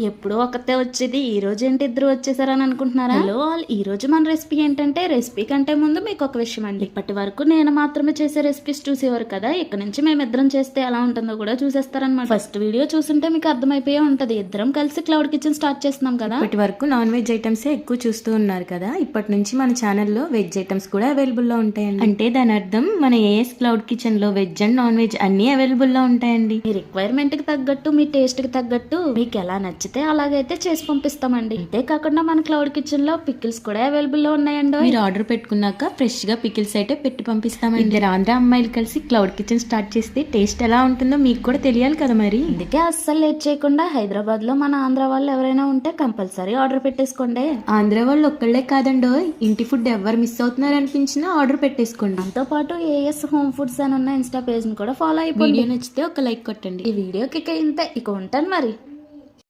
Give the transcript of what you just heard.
ఎప్పుడో ఒకతే వచ్చేది ఈ రోజు ఏంటి ఇద్దరు వచ్చేసారని అనుకుంటున్నారా? హలో ఆల్, ఈ రోజు మన రెసిపీ ఏంటంటే, రెసిపీ కంటే ముందు మీకు ఒక విషయం అండి. ఇప్పటి వరకు నేను మాత్రమే చేసే రెసిపీస్ చూసేవారు కదా, ఇక్కడ నుంచి మేమిద్దరం చేస్తే ఎలా ఉంటుందో కూడా చూసేస్తారనమాట. ఫస్ట్ వీడియో చూసుంటే మీకు అర్థమైపోయే ఉంటది. ఇద్దరం కలిసి క్లౌడ్ కిచెన్ స్టార్ట్ చేస్తున్నాం కదా. ఇప్పటి వరకు నాన్ వెజ్ ఐటమ్సే ఎక్కువ చూస్తూ ఉన్నారు కదా, ఇప్పటి నుంచి మన ఛానల్లో వెజ్ ఐటమ్స్ కూడా అవైలబుల్ లో ఉంటాయండి. అంటే దాని అర్థం మన ఏఎస్ క్లౌడ్ కిచెన్ లో వెజ్ అండ్ నాన్ వెజ్ అన్ని అవైలబుల్ లో ఉంటాయండి. మీ రిక్వైర్మెంట్ కి తగ్గట్టు, మీ టేస్ట్ కి తగ్గట్టు మీకు ఎలా నచ్చితే అలాగైతే చేసి పంపిస్తామండి. అంతేకాకుండా మన క్లౌడ్ కిచెన్ లో పికిల్స్ కూడా అవైలబుల్ లో ఉన్నాయండి. మీరు ఆర్డర్ పెట్టుకున్నాక ఫ్రెష్ గా పికిల్స్ అయితే పెట్టి పంపిస్తామండి. ఇద్దరు ఆంధ్ర అమ్మాయిలు కలిసి క్లౌడ్ కిచెన్ స్టార్ట్ చేస్తే టేస్ట్ ఎలా ఉంటుందో మీకు కూడా తెలియాలి కదా మరి. అందుకే అస్సలు లేట్ చేయకుండా హైదరాబాద్ లో మన ఆంధ్ర వాళ్ళు ఎవరైనా ఉంటే కంపల్సరీ ఆర్డర్ పెట్టేసుకోండి. ఆంధ్ర వాళ్ళు ఒక్కళ్లే కాదండో, ఇంటి ఫుడ్ ఎవరు మిస్ అవుతున్నారు అనిపించినా ఆర్డర్ పెట్టేసుకోండి. దాంతో పాటు ఏఎస్ హోమ్ ఫుడ్స్ అని ఉన్న ఇన్స్టా పేజ్ ని కూడా ఫాలో అయిపోయి వీడియో నచ్చితే ఒక లైక్ కొట్టండి. ఈ వీడియోకి ఇంతే, ఇక ఉంటాను మరి.